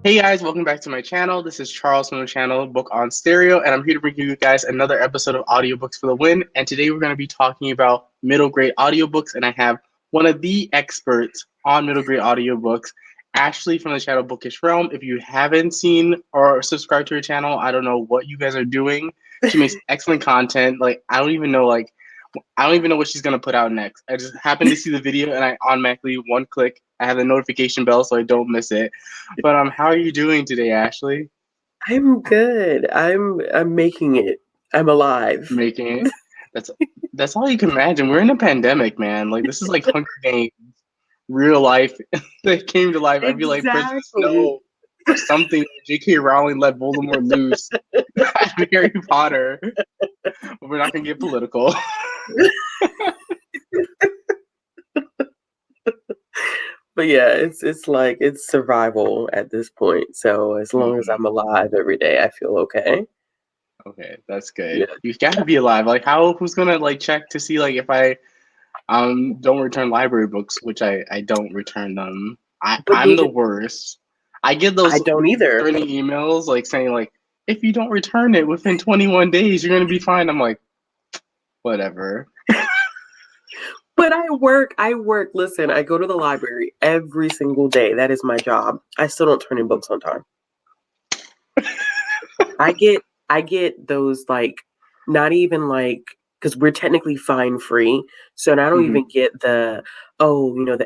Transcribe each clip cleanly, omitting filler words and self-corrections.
Hey guys, welcome back to my channel. This is Charles from the channel Book on Stereo, and I'm here to bring you guys another episode of Audiobooks for the Win. And today we're going to be talking about middle grade audiobooks, and I have one of the experts on middle grade audiobooks, Ashley from the channel Bookish Realm. If you haven't seen or subscribed to her channel, I don't know what you guys are doing. She makes excellent content. I don't even know what she's gonna put out next. I just happened to see the video and I automatically one click. I have the notification bell so I don't miss it. But how are you doing today, Ashley? I'm good. I'm making it. I'm alive. Making it. That's that's all you can imagine. We're in a pandemic, man. Like this is like Hunger Games, real life. That came to life. I feel like Prison Exactly. Snow or something. J.K. Rowling let Voldemort loose at Harry Potter. But we're not gonna get political. But yeah, it's like it's survival at this point. So as long as I'm Mhm. alive every day, I feel okay. Okay, that's good. Yeah. You gotta be alive. Like who's gonna like check to see like if I don't return library books, which I don't return them. But I'm the neither worst. I get I those don't either. threatening emails like saying like if you don't return it within 21 days, you're gonna be fine. I'm like, whatever. But I work. Listen, I go to the library every single day. That is my job. I still don't turn in books on time. I get those like not even like because we're technically fine free. So and I don't Hmm. even get the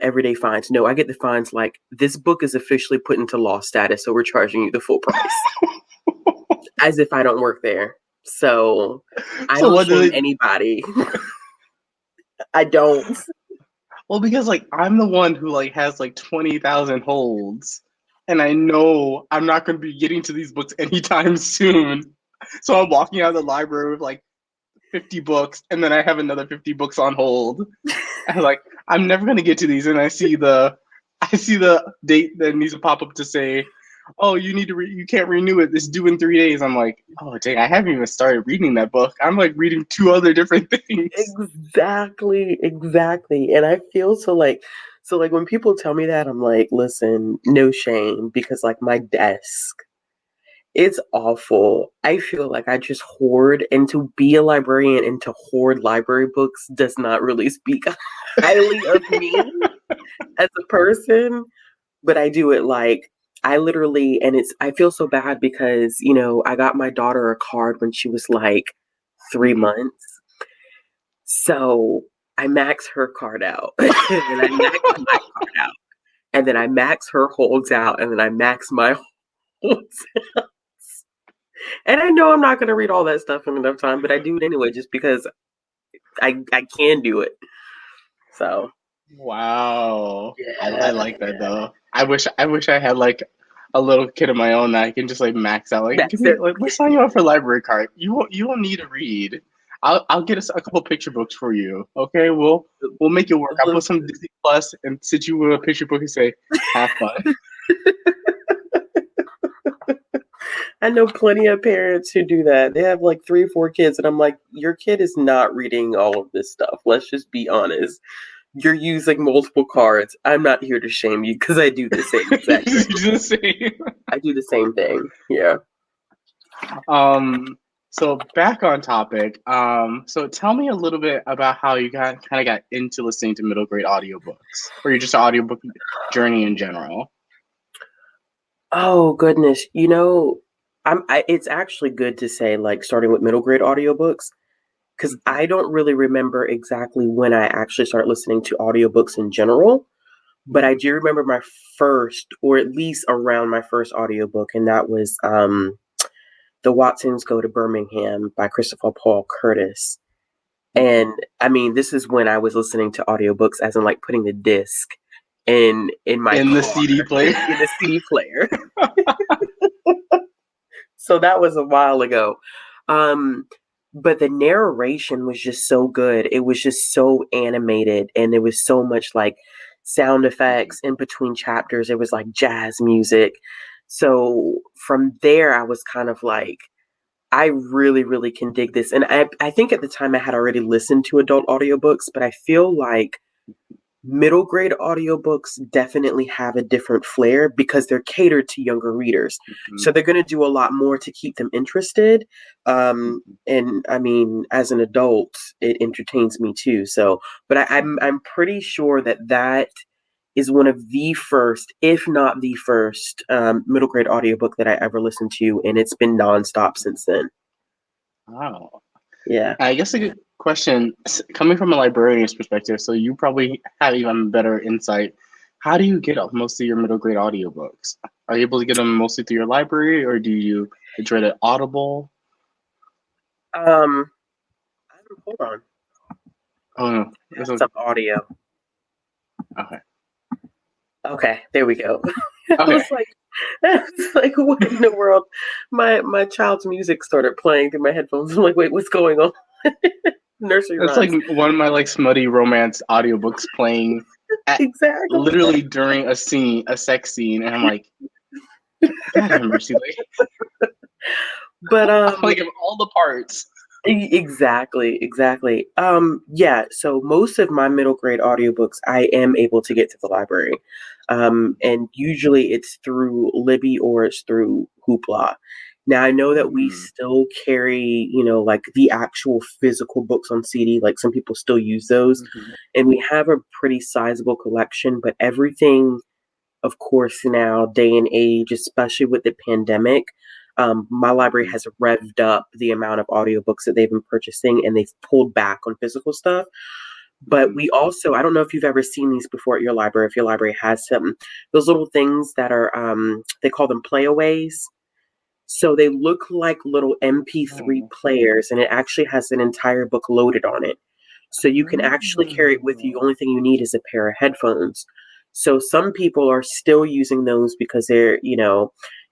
everyday fines. No, I get the fines like this book is officially put into law status, so we're charging you the full price. As if I don't work there. So I So don't what do shame they? anybody. I don't. Well, because like I'm the one who like has like 20,000 holds, and I know I'm not gonna be getting to these books anytime soon. So I'm walking out of the library with like 50 books, and then I have another 50 books on hold. I'm like, I'm never gonna get to these, and I see the date that needs to pop up to say, "Oh, you can't renew it. It's due in 3 days." I'm like, "Oh, dang, I haven't even started reading that book. I'm like reading two other different things." Exactly, exactly. And I feel so like when people tell me that, I'm like, listen, no shame because like my desk, it's awful. I feel like I just hoard and to be a librarian and to hoard library books does not really speak highly of me as a person, but I do it like I literally and I feel so bad because, I got my daughter a card when she was like 3 Mhm. months. So, I max her card out, and then I max my card out, and then I max her holds out, and then I max my holds. And I know I'm not gonna read all that stuff in enough time, but I do it anyway just because I can do it. So, Wow, I yeah, like that yeah. though. I wish I had like a little kid of my own that I can just like max out. Like, give Max me it. like let's sign you up for a library card. You won't need to read. I'll get us a couple picture books for you. Okay, we'll make it work. I'll put some Listen. Disney Plus and sit you with a picture book and say, have fun. I know plenty of parents who do that. They have like 3 or 4 kids, and I'm like, "Your kid is not reading all of this stuff. Let's just be honest. You're using multiple cards. I'm not here to shame you because I do the same exact You thing. do the same. I do the same thing. Yeah. So back on topic. So tell me a little bit about how you got into listening to middle grade audiobooks, or you're just an audiobook journey in general. Oh goodness. It's actually good to say like starting with middle grade audiobooks because Mhm. I don't really remember exactly when I actually started listening to audiobooks in general, but I Mhm. do remember my first, or at least around my first audiobook, and that was The Watsons Go to Birmingham by Christopher Paul Curtis. Mhm. And I mean, this is when I was listening to audiobooks as in like putting the disc in my In the car CD player. in a CD player. So that was a while ago. Um, but the narration was just so good. It was just so animated and there was so much like sound Mhm. effects in between chapters. It was like jazz music. So from there I was kind of like I really, really can dig this. And I think at the time I had already listened to adult audiobooks, but I feel like Middle grade audiobooks definitely have a different flair because they're catered to younger readers. Mhm, So they're going to do a lot more to keep them interested. mhm, And I mean, as an adult, it entertains me too. So, but I'm pretty sure that that is one of the first, if not the first, middle grade audiobook that I ever listened to, and it's been nonstop mhm. since then. Wow. Yeah. I guess a good question coming from a librarian's perspective, so you probably have even better insight. How do you get most of your middle grade audiobooks? Are you able to get them mostly through your library, or do you enjoy the Audible? Um, hold on. Oh no, it's Have some okay. audio. Okay. Okay, there we go. I Okay. was like, I was like, what in the world? My child's music started playing through my headphones. I'm like, wait, what's going on? Nursery That's like rhymes. one of my like smutty romance audiobooks playing at Exactly. literally during a sex scene, and I'm like, God have mercy, But like of all the parts. exactly, exactly. Yeah, so most of my middle grade audiobooks I am able to get to the library. And usually it's through Libby or it's through Hoopla. Now I know that we Mm, still carry, like the actual physical books on CD, like some people still use those, mhm, and we have a pretty sizable collection, but everything, of course, now day and age, especially with the pandemic, my library mhm, has revved up the amount of audiobooks that they've been purchasing and they've pulled back on physical stuff. But mhm. we also, I don't know if you've ever seen these before at your library, if your library has some, those little things that are, they call them playaways. So they look like little MP3 Oh. players, and it actually has an entire book loaded on it. So you can actually carry it with you. The Oh. only thing you need is a pair of headphones. So some people are still using those because they're,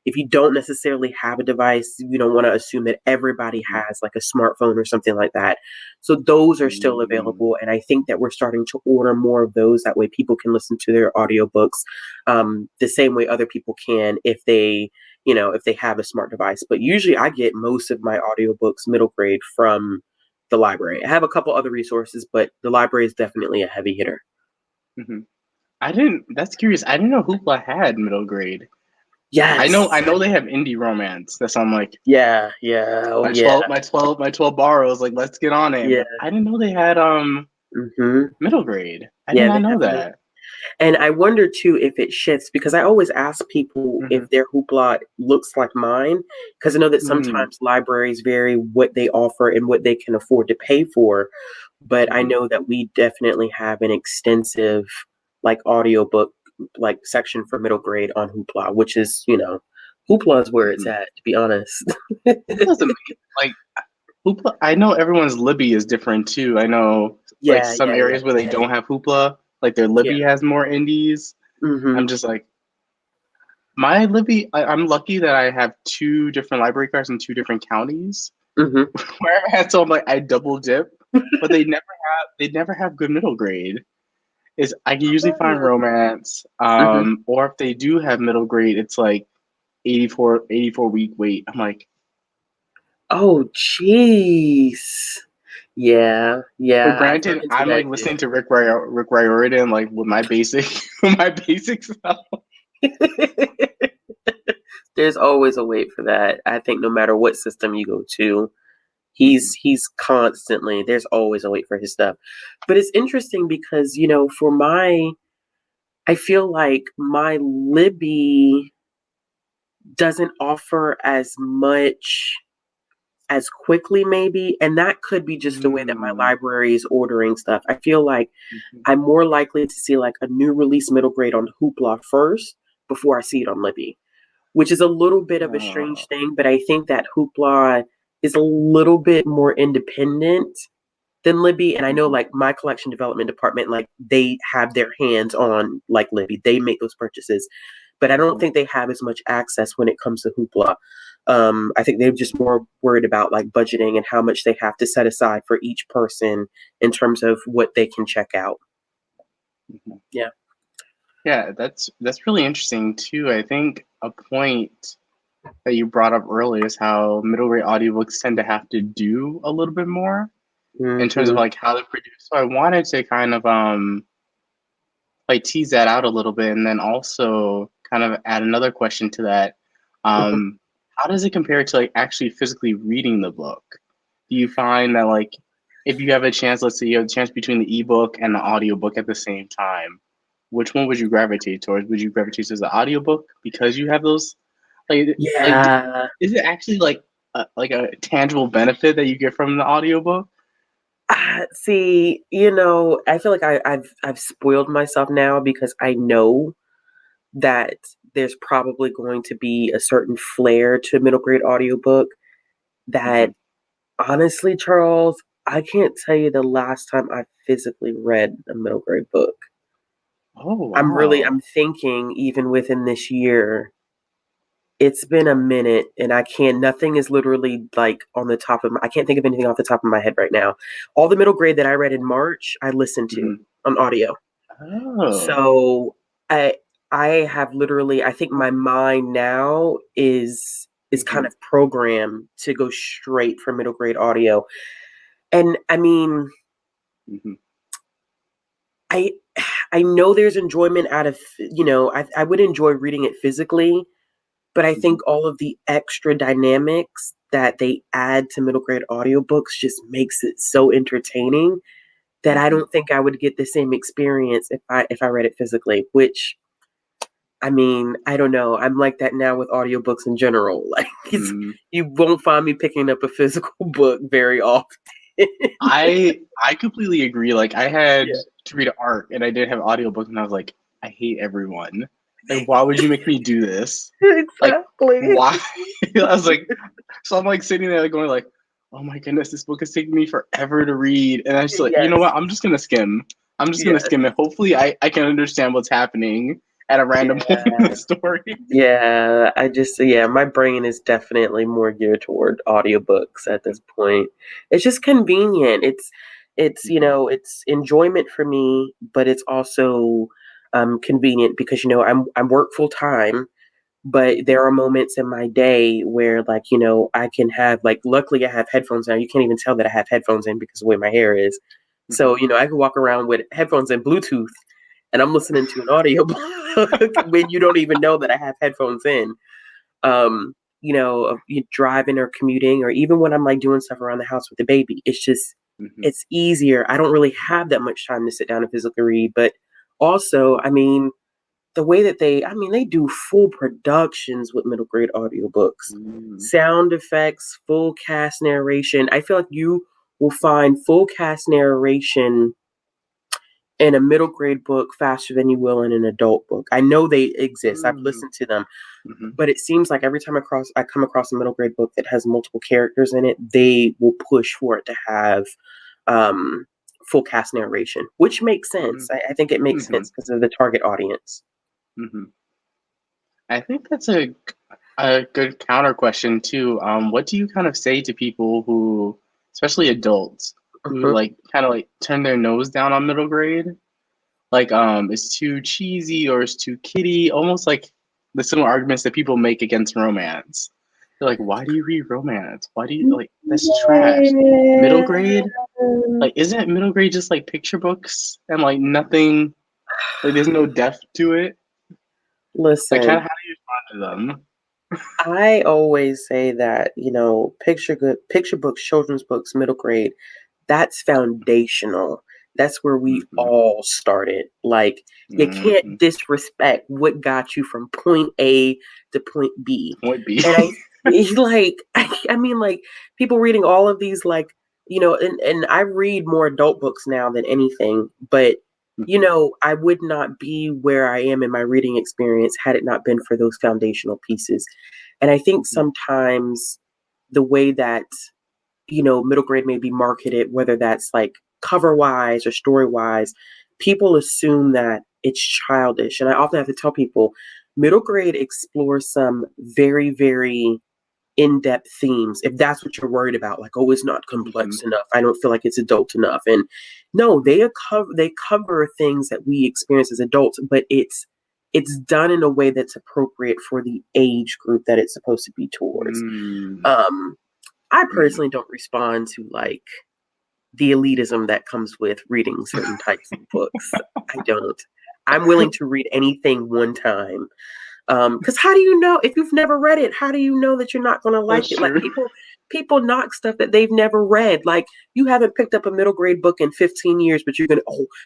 if you don't necessarily have a device, you don't want to assume that everybody Mhm, has like a smartphone or something like that. So those are still mm, available. And I think that we're starting to order more of those. That way people can listen to their audiobooks the same way other people can if they have a smart device. But usually I get most of my audiobooks middle grade from the library. I have a couple other resources, but the library is definitely a heavy hitter. mhm. I didn't. That's curious. I didn't know Hoopla had middle grade. I know. Yes. I know they have indie romance. That's I'm like Yeah, yeah, oh yeah, my 12 borrows. Like let's get on it. yeah. But I didn't know they had Mhm. middle grade. I did Yeah, not they know have that. and I wonder too if it shifts because I always ask people Hmm. if their hoopla looks like mine because I know that Hmm. sometimes libraries vary what they offer and what they can afford to pay for. But I Hmm. know that we definitely have an extensive like audiobook like section for middle grade on Hoopla, which is, Hoopla is where it's Hmm. at, to be honest. Hoopla amazing. Like Hoopla. I know everyone's Libby is different too. I know like Yeah, some yeah, yeah, areas where they don't have Hoopla, like their yeah. Libby has more indies. Mhm. I'm just like my Libby. I'm lucky that I have two different library cards in two different counties. Mhm. Where I've had, so I'm like I double dip, but they never have good middle grade. Is I can usually find Oh. romance, Mhm. or if they do have middle grade, it's like 84 week wait. I'm like, Oh, jeez. Yeah, but yeah, I've run granted, into I'm that like too. listening to Rick Riordan like with my basic with my basic stuff. There's always a wait for that. I think no matter what system you go to, Mhm, he's constantly there's always a wait for his stuff. But it's interesting because, for I feel like my Libby doesn't offer as much as quickly maybe, and that could be just the way that my mm, library is ordering stuff. I feel like mhm. I'm more likely to see like a new release middle grade on Hoopla first before I see it on Libby, which is a little bit of a Oh, strange thing, but I think that Hoopla is a little bit more independent than Libby. And I know mhm, like my collection development department, like they have their hands on like Libby. They make those purchases. But I don't mhm, think they have as much access when it comes to Hoopla. I think they're just more worried about like budgeting and how much they have to set aside for each person in terms of what they can check out. mhm. Yeah. Yeah, that's really interesting too. I think a point that you brought up earlier is how middle grade audiobooks tend to have to do a little bit more in terms of Hmm. like how they're produced. So I wanted to kind of like tease that out a little bit, and then also kind of add another question to that. Mhm. How does it compare to like actually physically reading the book? Do you find that like if you have a chance, let's say you have a chance between the ebook and the audiobook at the same time, which one would you gravitate towards? Would you gravitate towards the audiobook because you have those Yeah. is it actually like a tangible benefit that you get from the audiobook? See, I feel like I've spoiled myself now because I know that there's probably going to be a certain flair to a middle grade audiobook that Mhm. honestly, Charles, I can't tell you the last time I physically read a middle grade book. Oh I'm wow. thinking even within this year, it's been a minute and nothing is literally like on the top of I can't think of anything off the top of my head right now. All the middle grade that I read in March, I listened to Mhm. on audio. Oh. So I I have literally I think my mind now is kind Mhm. of programmed to go straight for middle grade audio. And I mean, Mhm. I I know there's enjoyment out of, I would enjoy reading it physically, but I Mhm. think all of the extra dynamics that they add to middle grade audiobooks just makes it so entertaining that I Mhm. don't think I would get the same experience if I read it physically, which I mean, I don't know. I'm like that now with audiobooks in general. Like Mhm. you won't find me picking up a physical book very often. I completely agree. Like I had Yeah. to read art and I did have audiobooks and I was like, I hate everyone. Like why would you make me do this? Like Exactly. why? I was like so I'm like sitting there like, going like, oh my goodness, this book is taking me forever to read. And I was just like, you know Yes. what? I'm just gonna skim. I'm just gonna Yes. skim it. Hopefully I can understand what's happening at a random point in Yeah. the story. Yeah, my brain is definitely more geared toward audiobooks at this point. It's just convenient. Mhm. It's enjoyment for me, but it's also convenient because I'm work full time, but Mhm. there are moments in my day where I can have luckily I have headphones now. You can't even tell that I have headphones in because of the way my hair is. So, Mhm. I can walk around with headphones and Bluetooth and I'm listening to an audiobook when you don't even know that I have headphones in. You driving or commuting, or even when I'm like doing stuff around the house with the baby. Mhm. It's easier. I don't really have that much time to sit down and physically read, but also, I mean, the way that they do full productions with middle grade audiobooks, Mhm. sound effects, full cast narration. I feel like you will find full cast narration in a middle grade book faster than you will in an adult book. I know they exist. I've Mhm. listened to them, Mhm. but it seems like every time I come across a middle grade book that has multiple characters in it, they will push for it to have um, full cast narration, which makes sense. Mhm. I think it makes Mhm. sense because of the target audience. Mhm. I think that's a good counter question too. What do you kind of say to people who, especially adults, who Mhm. like kind of like turn their nose down on middle grade? Like, it's too cheesy or it's too kiddie, almost like the similar arguments that people make against romance. They're like, why do you read romance? Why do you like that's trash? Middle Yeah. grade? Like, isn't middle grade just like picture books and like nothing? Like, there's no depth to it. Like, kind of Listen, how do you respond to them? I always say that, picture books, children's books, middle grade, that's foundational. That's where we Hmm. all started. Like, you Hmm. can't disrespect what got you from point A to point B. Point B. And I mean, like, people reading all of these, like, and I read more adult books now than anything, but, Hmm. I would not be where I am in my reading experience had it not been for those foundational pieces. And I think Hmm. sometimes the way that middle grade may be marketed, whether that's like cover wise or story wise, people assume that it's childish. And I often have to tell people middle grade explores some very, very in depth themes. If that's what you're worried about, like, oh, it's not Hmm. complex enough. I don't feel like it's adult enough. And no, they cover things that we experience as adults, but it's done in a way that's appropriate for the age group that it's supposed to be towards. Hmm. Um, I Hmm. personally don't respond to like the elitism that comes with reading certain types of books. I don't. I'm willing to read anything one time. Because how do you know if you've never read it? How do you know that you're not going to like That's it? Like true. people knock stuff that they've never read. Like you haven't picked up a middle grade book in 15 years, but you're gonna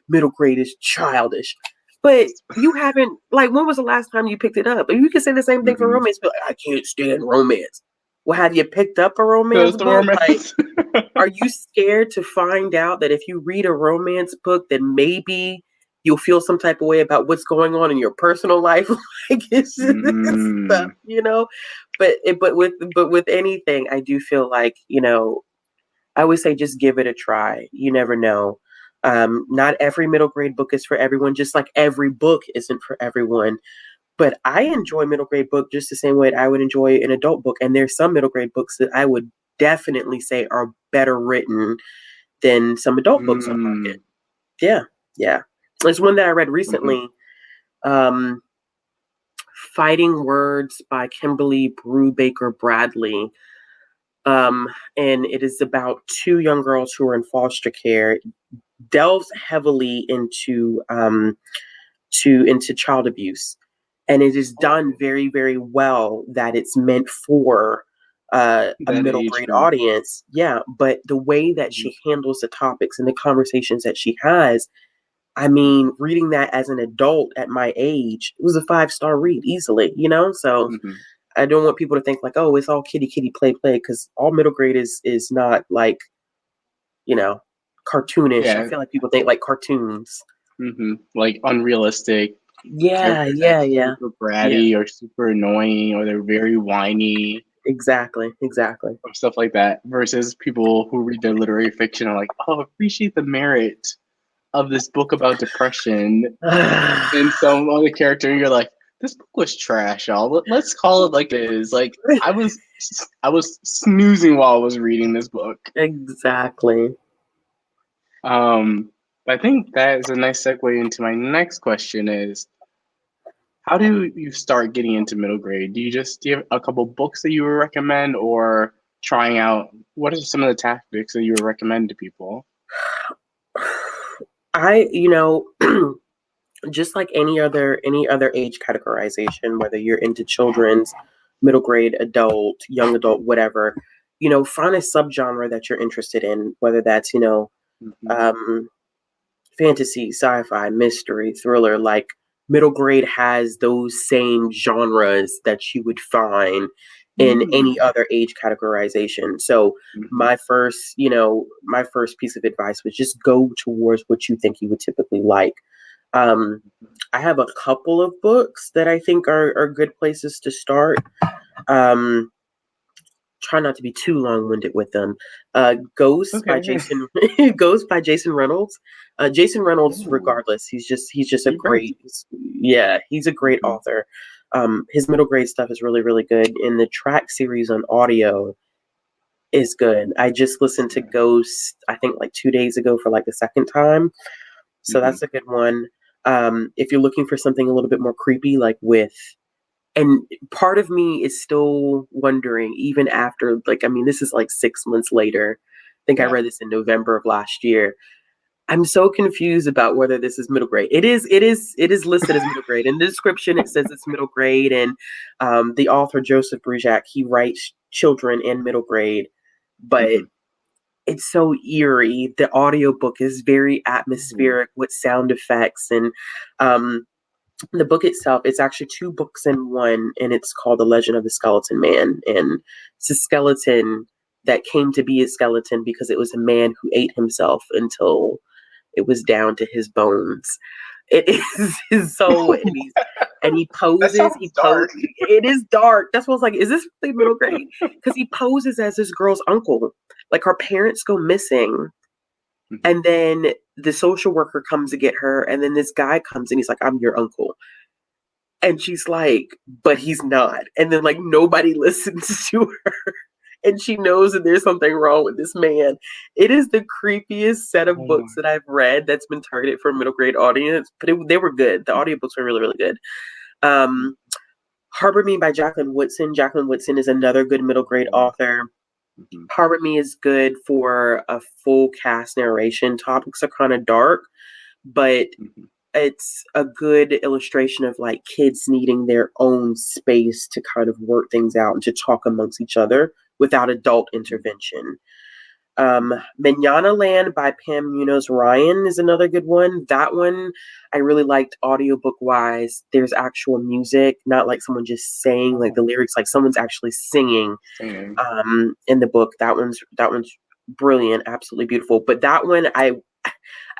middle grade is childish. But you haven't like when was the last time you picked it up? And you can say the same thing for Hmm. romance, but like, I can't stand romance. Well, have you picked up a romance That's the book? Like, romance. are you scared to find out that if you read a romance book, then maybe you'll feel some type of way about what's going on in your personal life? Like it's just stuff, Mm. you know. But with anything, I do feel like I always say just give it a try. You never know. Not every middle grade book is for everyone, just like every book isn't for everyone. But I enjoy middle grade book just the same way I would enjoy an adult book. And there's some middle grade books that I would definitely say are better written than some adult books on the market. Mm. Yeah, yeah. There's one that I read Hmm. recently, um, "Fighting Words" by Kimberly Brubaker Bradley, um, and it is about two young girls who are in foster care. Delves heavily into child abuse, and it is done Oh, very very well. That it's meant for a that middle age grade group. audience, yeah. But the way that Mhm. she handles the topics and the conversations that she has, I mean, reading that as an adult at my age, it was a 5-star read easily, So Mhm. I don't want people to think like, oh, it's all kitty kitty play play, because all middle grade is not like, you know, cartoonish. I Yeah. feel like people think like cartoons. Like unrealistic Yeah, characters that yeah, yeah. super Yeah. bratty or super annoying or they're very whiny Exactly, exactly. or stuff like that. Versus people who read their literary fiction are like, oh, appreciate the merit of this book about depression. And some other character, you're like, this book was trash, y'all. Let's call it like it is. Like I was snoozing while I was reading this book. Exactly. Um, I think that is a nice segue into my next question is how do you start getting into middle grade? Do you have a couple books that you would recommend or trying out what are some of the tactics that you would recommend to people? I, just like any other age categorization, whether you're into children's, middle grade, adult, young adult, whatever, find a subgenre that you're interested in, whether that's, Hmm. um, fantasy, sci-fi, mystery, thriller. Like middle grade has those same genres that you would find in Mm. any other age categorization. So Hmm. my first piece of advice was just go towards what you think you would typically like. Um, I have a couple of books that I think are good places to start. Um, Try not to be too long-winded with them. Ghost by Okay. Jason Ghost by Jason Reynolds. Jason Reynolds, Oh, regardless, he's just a you've read. great, yeah, he's a great Hmm. author. His middle grade stuff is really really good, and the track series on audio is good. I just listened to Yeah. Ghost, I think like 2 days ago for like the second time, so Hmm. that's a good one. If you're looking for something a little bit more creepy, like with and part of me is still wondering, even after, like, I mean, this is like 6 months later. I think I Yeah. read this in November of last year. I'm so confused about whether this is middle grade. It is listed as middle grade. In the description, it says it's middle grade, and the author Joseph Brujak, he writes children in middle grade, but Hmm. it's so eerie. The audiobook is very Ooh. atmospheric with sound effects, and um, the book itself, it's actually two books in one, and it's called The Legend of the Skeleton Man. And it's a skeleton that came to be a skeleton because it was a man who ate himself until it was down to his bones. It is so, and he That poses. sounds dark. It is dark. That's what I was like. Is this really middle grade? Because he poses as this girl's uncle. Like her parents go missing, Hmm. and then the social worker comes to get her, and then this guy comes and he's like, "I'm your uncle." And she's like, but he's not. And then like nobody listens to her. And she knows that there's something wrong with this man. It is the creepiest set of Oh books my. that I've read that's been targeted for a middle grade audience, but they were good. The audiobooks were really, really good. Um, Harbor Me by Jacqueline Woodson. Jacqueline Woodson is another good middle grade Oh. author. Hmm. Harbor Me is good for a full cast narration. Topics are kind of dark, but it's a good illustration of like kids needing their own space to kind of work things out and to talk amongst each other without adult intervention. Manana Land by Pam Munoz Ryan is another good one. That one I really liked audiobook wise. There's actual music, not like someone just saying like the Oh, lyrics, like someone's actually singing singing. in the book. That one's brilliant, absolutely beautiful. But that one I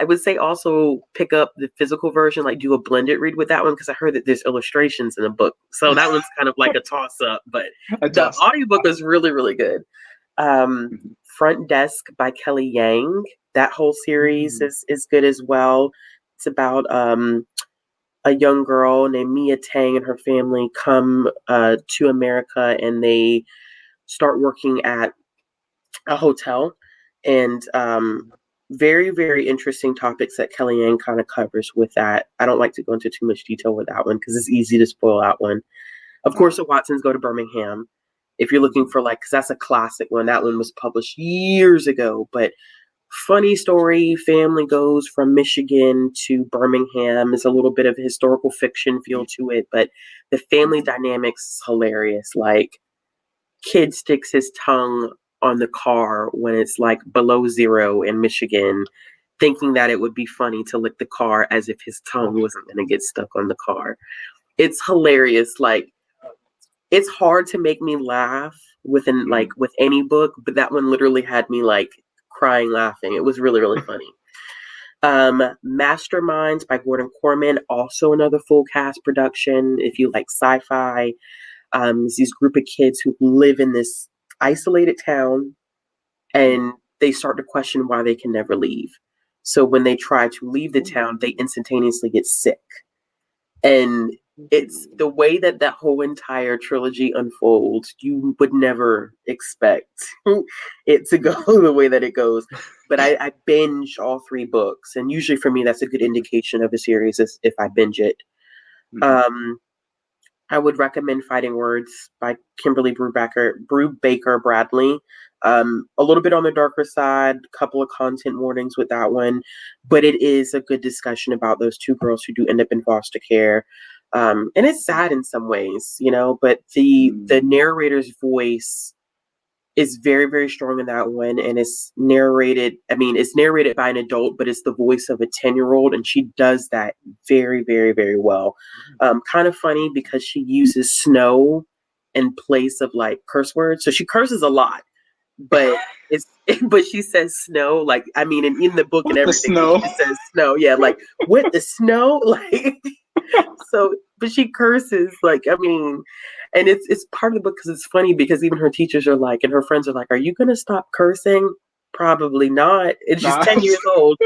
would say also pick up the physical version, like do a blended read with that one because I heard that there's illustrations in the book. So that one's kind of like a toss up, but A the toss. audiobook was really, really good. Um, Mhm. Front Desk by Kelly Yang. That whole series Mhm. is good as well. It's about a young girl named Mia Tang and her family come to America and they start working at a hotel. And very, very interesting topics that Kelly Yang kind of covers with that. I don't like to go into too much detail with that one because it's easy to spoil that one. Of course, Oh. the Watsons go to Birmingham. If you're looking Mhm. for like, because that's a classic one. That one was published years ago, but funny story. Family goes from Michigan to Birmingham. Is a little bit of historical fiction feel to it, but the family dynamics is hilarious. Like, kid sticks his tongue on the car when it's like below zero in Michigan, thinking that it would be funny to lick the car as if his tongue Oh. wasn't going to get stuck on the car. It's hilarious. Like, it's hard to make me laugh within like Mhm. with any book, but that one literally had me like crying laughing. It was really, really funny. Masterminds by Gordon Corman, also another full cast production. If you like sci-fi, it's these group of kids who live in this isolated town and they start to question why they can never leave. So when they try to leave the town, they instantaneously get sick. And it's the way that that whole entire trilogy unfolds. You would never expect it to go the way that it goes. But I binge all three books, and usually for me, that's a good indication of a series is if I binge it. Mhm. Um, I would recommend Fighting Words by Kimberly Brubaker Bradley. A little bit on the darker side, a couple of content warnings with that one, but it is a good discussion about those two girls who do end up in foster care. And it's sad in some ways, but the Mhm. narrator's voice is very, very strong in that one. And it's narrated, I mean, it's narrated by an adult, but it's the voice of a 10-year-old. And she does that very, very, very well. Kind of funny because she uses snow in place of like curse words. So she curses a lot, but it's, but she says snow. Like, I mean, in the book and What the everything, she snow? just says snow. Yeah. Like, what the snow? Like, so, but she curses, like, I mean, and it's part of the book because it's funny because even her teachers are like, and her friends are like, "Are you gonna stop cursing?" Probably not. And she's Nah. 10 years old,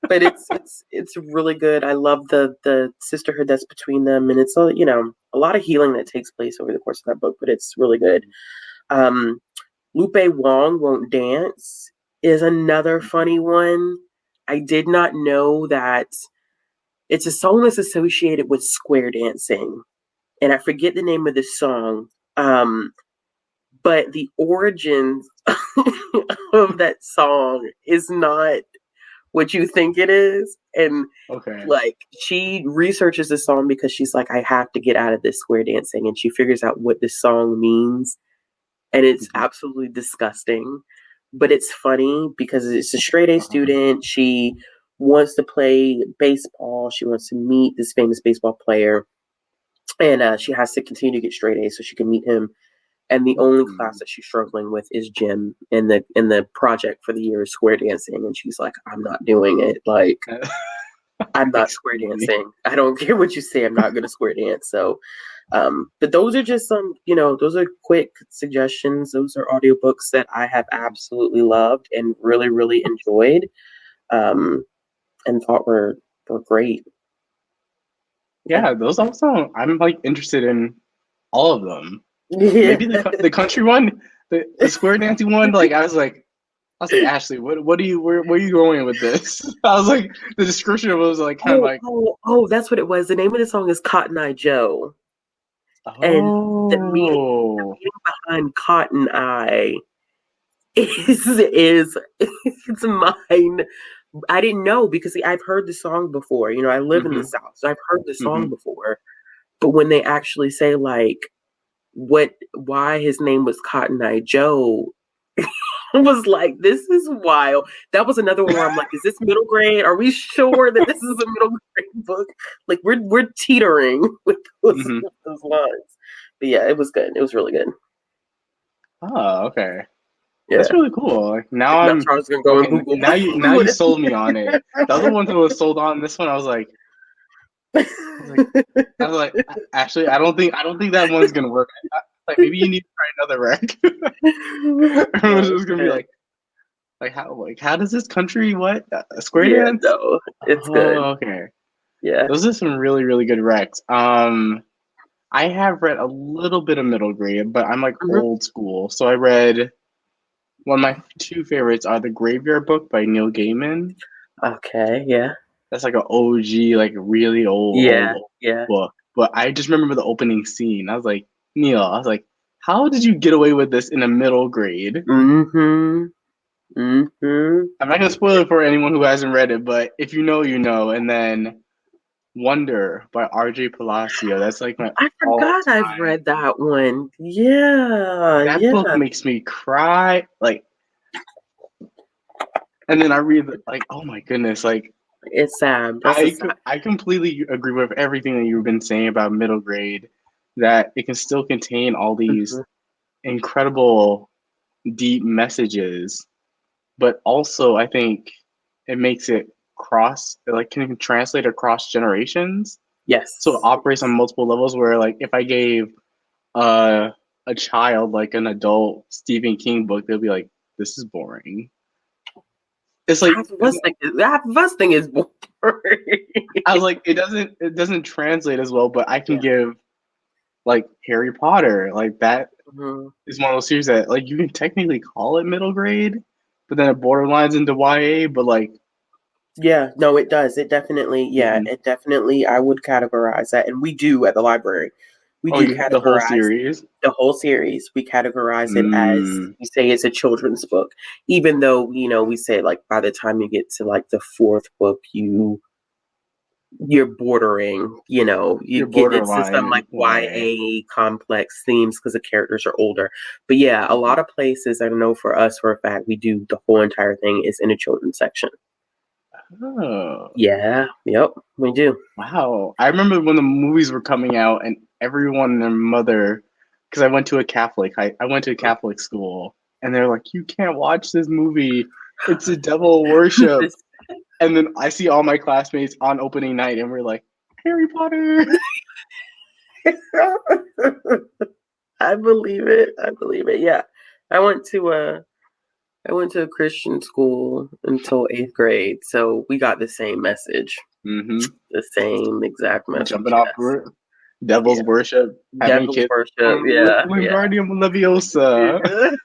but it's really good. I love the sisterhood that's between them, and it's a lot of healing that takes place over the course of that book. But it's really good. Um, Lupe Wong Won't Dance is another funny one. I did not know that it's a song that's associated with square dancing, and I forget the name of this song. Um, but the origins of that song is not what you think it is. And Okay. like she researches the song because she's like, I have to get out of this square dancing, and she figures out what this song means, and it's Mhm. absolutely disgusting. But it's funny because it's a straight A Uh-huh. student. She wants to play baseball. She wants to meet this famous baseball player, and she has to continue to get straight A's so she can meet him. And the only class Mhm. that she's struggling with is gym, and the project for the year is square dancing. And she's like, I'm not doing it. Like, I'm not That's square crazy. dancing. I don't care what you say. I'm not going to square dance. So, but those are just some, those are quick suggestions. Those are audiobooks that I have absolutely loved and really, really enjoyed, um, and thought were great. Yeah. Yeah, those also I'm like interested in all of them. Yeah. Maybe the country one, the square dancing one. Like I was like Ashley, what do you where are you going with this? I was like the description was like kind of Oh, like oh, oh, that's what it was. The name of the song is Cotton Eye Joe. And oh the meaning behind Cotton Eye is it's I didn't know because see, I've heard the song before. You know, I live in the Mm-hmm. South, so I've heard the Mm-hmm. song before. But when they actually say like why his name was Cotton Eye Joe, I was like, this is wild. That was another one where I'm like, is this middle grade? Are we sure that this is a middle grade book? Like we're teetering with Mm-hmm. those lines. But yeah, it was good. It was really good. Oh, okay. That's Yeah. really cool. Like now Now I'm Charles gonna go and okay. Google Now what you it sold me on it. The other ones I was sold on. This one I was like, actually, I don't think that one's gonna work. Like maybe you need to try another rec. Everyone's just gonna be Okay. like how does this country what square Yeah, dance? no, it's good. Oh, okay. Yeah. Those are some really good recs. I have read a little bit of middle grade, but I'm like Mhm. old school. So I read one of my two favorites are the Graveyard Book by Neil Gaiman. Okay, yeah. That's like an OG, like really Yeah, old yeah. book. But I just remember the opening scene. I was like, Neil, I was like, how did you get away with this in a middle grade? Mhm. Mhm. I'm not gonna spoil it for anyone who hasn't read it, but if you know, you know. And then Wonder by R.J. Palacio. That's like my I all forgot I've time. read that one. Yeah, That book yeah. makes me cry. Like, and then I read like, oh my goodness, like It's sad. That's a sad. I completely agree with everything that you've been saying about middle grade. That it can still contain all these Mhm. incredible deep messages, but also I think it makes it like can translate across generations. So it Yes. operates on multiple levels where like if I gave uh, a child like an adult Stephen King book, they'll be like, this is boring. It's like Half of us think is boring. I was like, it doesn't translate as well, but I can Yeah. give like Harry Potter, like that Mhm. is one of those series that like you can technically call it middle grade, but then it borderlines into YA, but like Yeah, no, it does. mhm. It definitely, I would categorize that. And we do at the library. We Oh, do you the whole categorize series. the whole series. We categorize it as Mm, we say it's a children's book, even though, we say like by the time you get to like the fourth book, you're bordering, you you're get into some borderline like YA. YA complex themes because the characters are older. But yeah, a lot Mhm. of places, I know for us for a fact, we do the whole entire thing is in a children's section. Oh, Yeah, yep, we do. wow. I remember when the movies were coming out and everyone and their mother, because I went to a Catholic school, and they're like, you can't watch this movie. It's a devil worship. This- And then I see all my classmates on opening night, and we're like, Harry Potter. I believe it. I believe it. Yeah. I went to a I went to a Christian school until 8th grade, so we got the same message. Mm-hmm. The same exact Jumping message, off yes. devil's Yeah. worship, having Devil's kids worship. on Yeah, yeah. Wingardium Leviosa.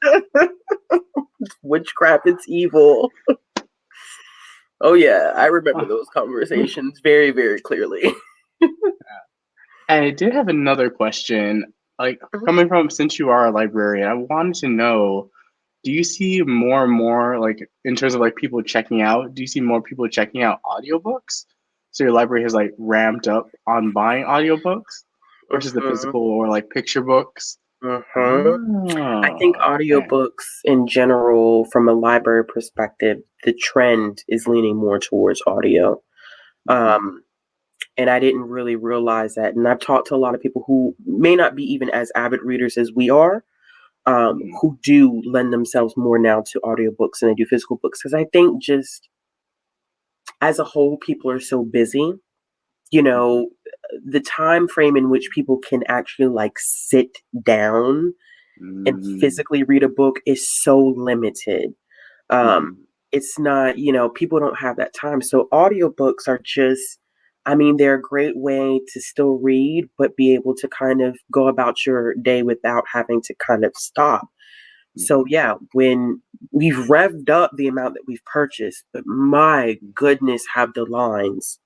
Witchcraft, it's evil. Oh yeah, I remember those conversations very, very clearly. I did have another question. Like coming from since you are a librarian, I wanted to know, do you see more and more like in terms of like people checking out, do you see more people checking out audiobooks? So your library has like ramped up on buying audiobooks versus the Mhm. physical or like picture books? Mhm. I think Oh, okay. audiobooks in general, from a library perspective, the trend is leaning more towards audio. Mhm, Um, and I didn't really realize that. And I've talked to a lot of people who may not be even as avid readers as we are, mhm, who do lend themselves more now to audiobooks than they do physical books. Because I think just as a whole, people are so busy. You mhm, know, the time frame in which people can actually like sit down and mm, physically read a book is so limited. Um, mhm, it's not, people don't have that time. So audiobooks are just, I mean, they're a great way to still read, but be able to kind of go about your day without having to kind of stop. So mhm. yeah, when we've revved up the amount that we've purchased, but my goodness, have the lines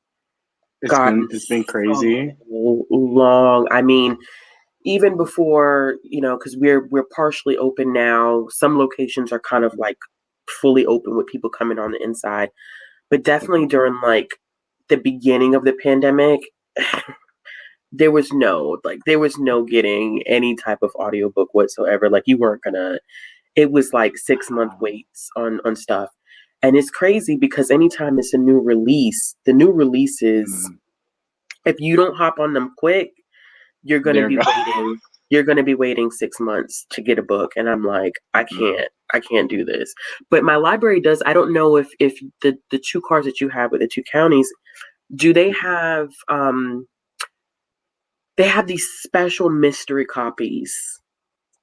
gotten It's been so crazy. long. I mean, even before, because we're partially open now. Some locations are kind of Mhm, like fully open with people coming on the inside. But definitely during like the beginning of the pandemic, there was no getting any type of audiobook whatsoever. Like you weren't gonna it was like 6 month waits on stuff. And it's crazy because anytime it's a new release, the new releases, Mm, if you don't hop on them quick, you're gonna there be you go. waiting. You're gonna be waiting 6 months to get a book. And I'm like, Mhm. I can't do this. But my library does. I don't know if the two cards that you have with the two counties, do they have these special mystery copies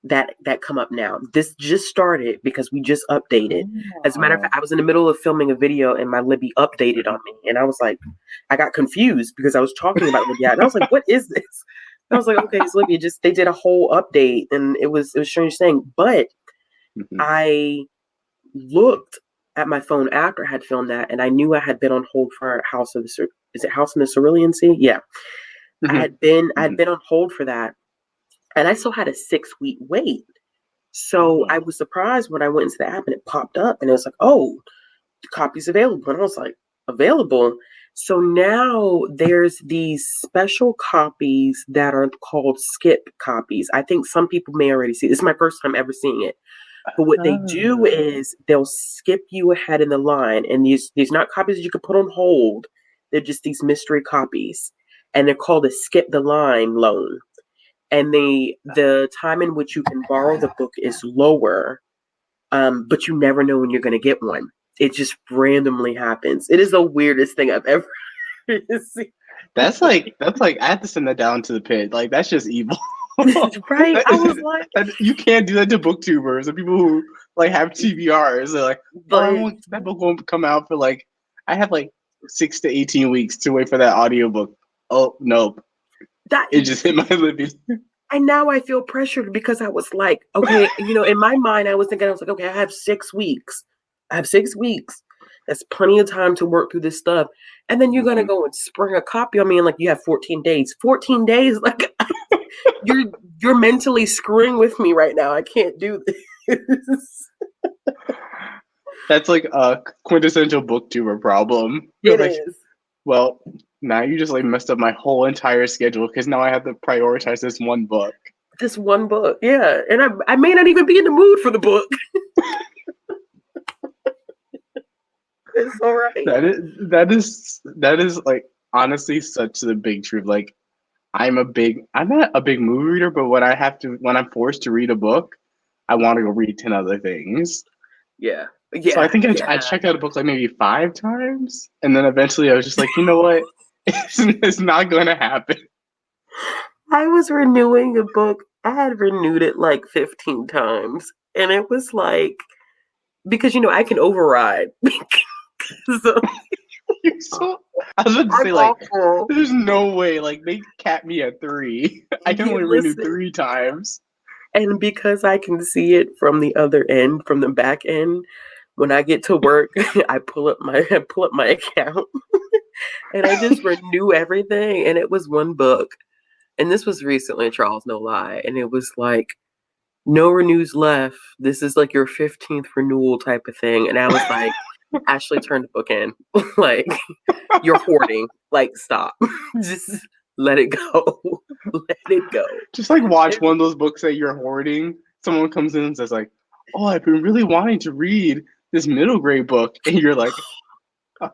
that come up now. This just started because we just updated. As a matter of Oh. fact, I was in the middle of filming a video and my Libby updated on me, and I was like, I got confused because I was talking about Libby, and I was like, "What is this?" And I was like, "Okay, it's Libby." Just they did a whole update, and it was a strange thing. But Mhm. I looked at my phone after I had filmed that, and I knew I had been on hold for House of the is it House in the Cerulean Sea? Yeah, Mhm. I had Mhm. been on hold for that, and I still had a 6 week wait. So I Oh. was surprised when I went into the app and it popped up and it was like, oh, the copy's available. And I was like, available? So now there's these special copies that are called skip copies. I think some people may already see. This is my first time ever seeing it. But what they do Oh. is they'll skip you ahead in the line. And these not copies that you can put on hold. They're just these mystery copies. And they're called a skip the line loan, and the time in which you can borrow the book is lower, but you never know when you're going to get one. It just randomly happens. It is the weirdest thing I've ever seen. That's like I have to send that down to the pit. Like that's just evil. Right? That I is, was like, you can't do that to booktubers and people who like have TBRs. They're like, oh, like that book won't come out for like I have like 6 to 18 weeks to wait for that audiobook. Oh nope, that. it just hit my lips. And now I feel pressured because I was like, okay, in my mind, I was thinking, I was like, okay, I have 6 weeks. I have 6 weeks. That's plenty of time to work through this stuff. And then you're gonna Mhm. go and spring a copy on me, and like you have 14 days. 14 days, like you're you're mentally screwing with me right now. I can't do this. That's like a quintessential booktuber problem. You're It like, is. well, now you just like messed up my whole entire schedule because now I have to prioritize this one book. This one book. Yeah. And I may not even be in the mood for the book. It's all right. That is like honestly such the big truth. Like I'm not a big movie reader, but when I'm forced to read a book, I want to go read 10 other things. Yeah. So I Yeah. think I Yeah. checked out a book like maybe 5 times, and then eventually I was just like, you know what, it's not going to happen. I was renewing a book. I had renewed it like 15 times. And it was like, because, I can override. So So I was about to I'm say like, awful. there's no way like they capped me at three. I can Yeah, only renew listen. 3 times. And because I can see it from the other end, from the back end, when I get to work, I pull up my account and I just renew everything. And it was one book. And this was recently, Charles, no lie. And it was like, no renews left. This is like your 15th renewal type of thing. And I was like, Ashley, turn the book in. Like, you're hoarding. Like, stop. Just let it go. Let it go. Just like watch It, one of those books that you're hoarding. Someone comes in and says like, "Oh, I've been really wanting to read this middle grade book," and you're oh, like I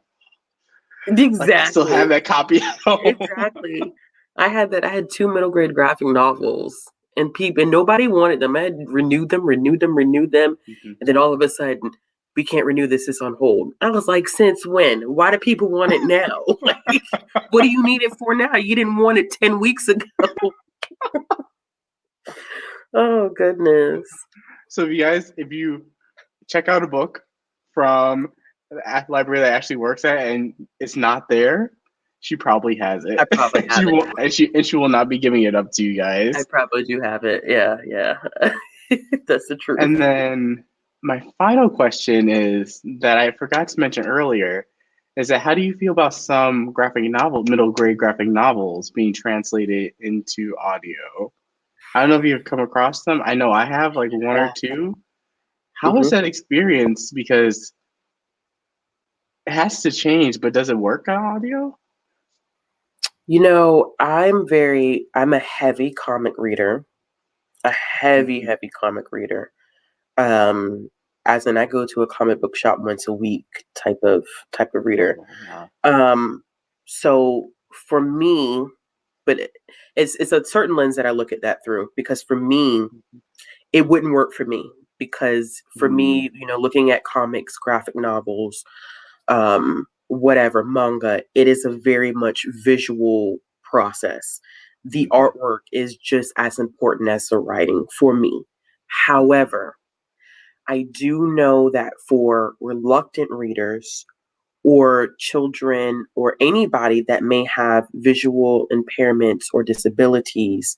still have exactly. that copy at home. Exactly. I had that. I had two middle grade graphic novels, and nobody wanted them. I had renewed them, renewed them, renewed them, Mhm. and then all of a sudden, we can't renew this. It's on hold. I was like, since when? Why do people want it now? Like, what do you need it for now? You didn't want it 10 weeks ago. Oh goodness. So if you check out a book from the library that Ashley works at and it's not there, she probably has I it. probably She have it. will, and she will not be giving it up to you I guys. probably do have it. Yeah, yeah. That's the truth. And then my final question is that I forgot to mention earlier is that how do you feel about some middle grade graphic novels being translated into audio? I don't know if you've come across them. I know I have like one or Yeah. two. How is Hmm. that experience? Because it has to change, but does it work on audio? I'm a heavy comic reader, a heavy, Mhm. heavy comic reader. Um, as in I go to a comic book shop once a week type of reader. Oh, wow. Um, so for me, but it's a certain lens that I look at that through because for me, it wouldn't work for me because for Mm, me, looking at comics, graphic novels, whatever, manga, it is a very much visual process. The mhm, artwork is just as important as the writing for me. mhm, However, I do know that for reluctant readers or children or anybody that may have visual impairments or disabilities,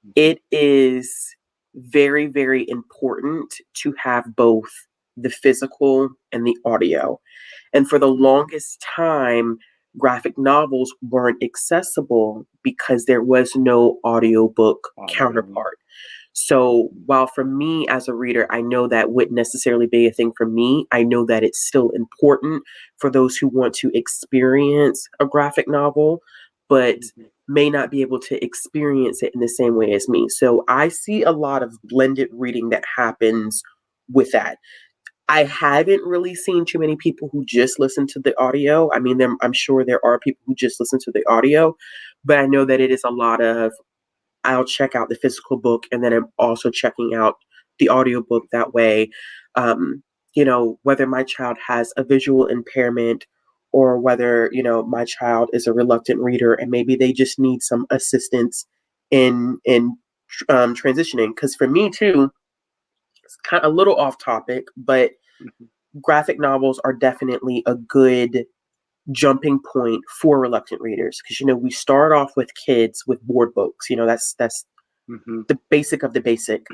mhm, it is very, very important to have both the physical and the audio. And for the mhm. longest time, graphic novels weren't accessible because there was no audiobook Audio. counterpart. So Mhm, while for me as a reader, I know that wouldn't necessarily be a thing for me, I know that it's still important for those who want to experience a graphic novel, but mhm, may not be able to experience it in the same way as me. So I see a lot of blended reading that happens with that. I haven't really seen too many people who just listen to the audio. I mean, I'm sure there are people who just listen to the audio, but I know that it is a lot of I'll check out the physical book and then I'm also checking out the audiobook that way. Um, whether my child has a visual impairment or whether, my child is a reluctant reader and maybe they just need some assistance in transitioning. Because for me too, it's kind of a little off topic, but mhm, graphic novels are definitely a good jumping point for reluctant readers because we start off with kids with board books. That's mhm, the basic of the basic.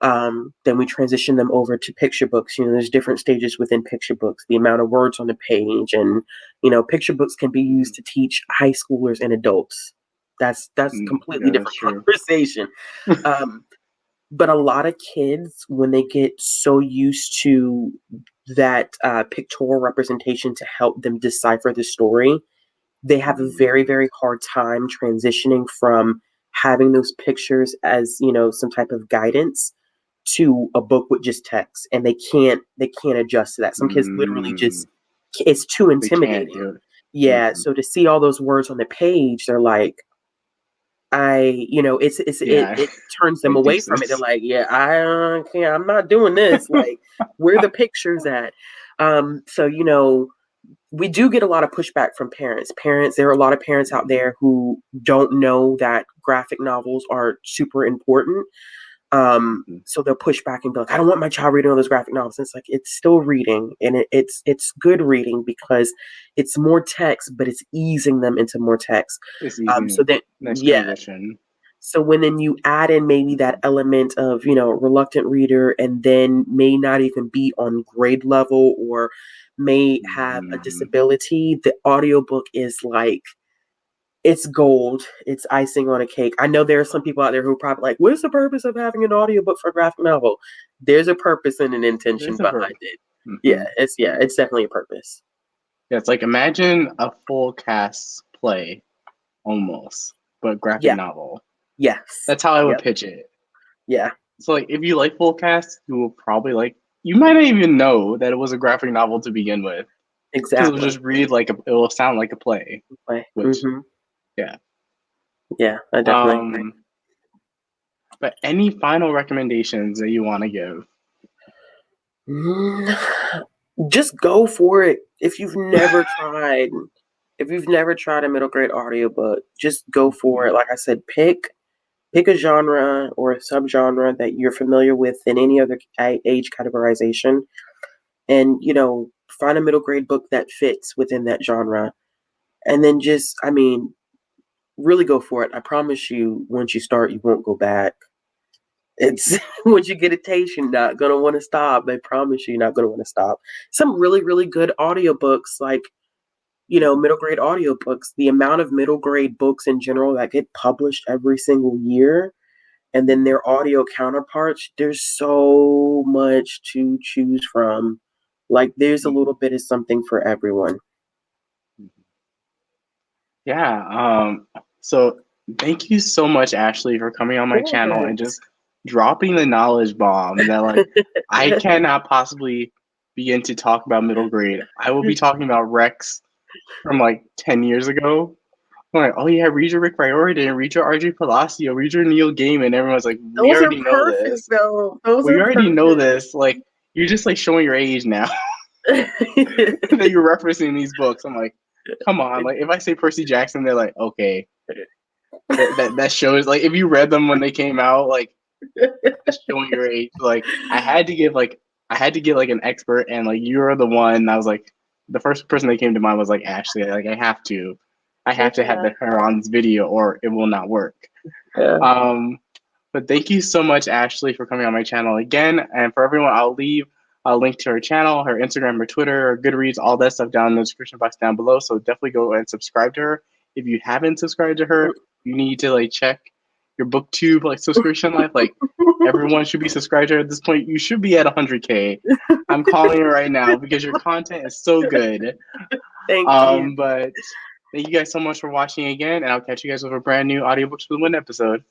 Then we transition them over to picture books. There's different stages within picture books, the amount of words on the page, and picture books can be mhm, used to teach high schoolers and adults. That's completely yeah, that's different true. conversation. Um, but a lot of kids, when they get so used to that pictorial representation to help them decipher the story, they have a Mm, very, very hard time transitioning from having those pictures as, some type of guidance to a book with just text. And they can't adjust to that. Some kids literally mm, just it's too they can't intimidating. do it. Yeah. Mhm. So to see all those words on the page, they're like, Yeah, it turns them like away from it. They're deuces. like, yeah, I can't, I'm not doing this. Like, where the pictures at? So we do get a lot of pushback from parents. There are a lot of parents out Mhm, there who don't know that graphic novels are super important. mhm. So they'll push back and be like, I don't want my child reading all those graphic novels. And it's like it's still reading, and it's good reading because it's more text, but it's easing them into more text. It's So easy. that Nice yeah, transition. so when then you add in maybe that Mhm, element of, reluctant reader and then may not even be on grade level or may have a mhm. disability, the audiobook is like it's gold. It's icing on a cake. I know there are some people out there who are probably like, what's the purpose of having an audiobook for a graphic novel? There's a purpose and an intention There's a behind verb. it. Mhm. It's definitely a purpose. Yeah, it's like imagine a full cast play almost, but graphic Yeah. novel. Yes. That's how I would Yep. pitch it. Yeah. So like if you like full cast, you will probably like you might not even know that it was a graphic novel to begin with because it will Exactly. just read like it will sound like a play, Play. which Mm-hmm. yeah. Yeah, I definitely agree. Um but any final recommendations that you want to give? Mm, just go for it. If you've never tried a middle grade audiobook, just go for Mhm, it. Like I said, pick a genre or a subgenre that you're familiar with in any other age categorization, and find a middle grade book that fits within that genre, and then just, I mean, really go for it. I promise you, once you start, you won't go back. It's once you get a taste, you're not gonna want to stop. I promise you, you're not gonna want to stop. Some really, really good audiobooks, like mhm, middle grade audiobooks. The amount of middle grade books in general that get published every single year, and then mhm. their audio counterparts. There's so much to choose from. Like there's a little bit of something for everyone. Yeah. So thank you so much, Ashley, for coming on my channel and Yes. just dropping the knowledge bomb that like I cannot possibly begin to talk about middle grade. I will be talking about Rex from like 10 years ago. I'm like, oh yeah, read your Rick Riordan, read your RJ Palacio, read your Neil Gaiman. Everyone's like, we Those are already know perfect this. though. Those We are already know perfect. this. Like, you're just like showing your age now that you're referencing these books. I'm like, come on. Like, if I say Percy Jackson, they're like, okay, that shows. Like, if you read them when they came out, like that's showing your age. Like, I had to get like an expert, and like you're the one. I was like, the first person that came to mind was like Ashley. Like, I have to have Yeah. her on this video, or it will not work. Yeah. Um, but thank you so much, Ashley, for coming on my channel again. And for everyone, I'll leave a link to her channel, her Instagram, her Twitter, her Goodreads, all that stuff down in the description box down below. So definitely go and subscribe to her. If you haven't subscribed to her, you need to like check your BookTube like subscription life. Like everyone should be subscribed to her at this point. You should be at 100K. I'm calling her right now because your content is so good. Thank you. But thank you guys so much for watching again, and I'll catch you guys with a brand new Audiobooks for the Win episode.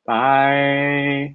Bye.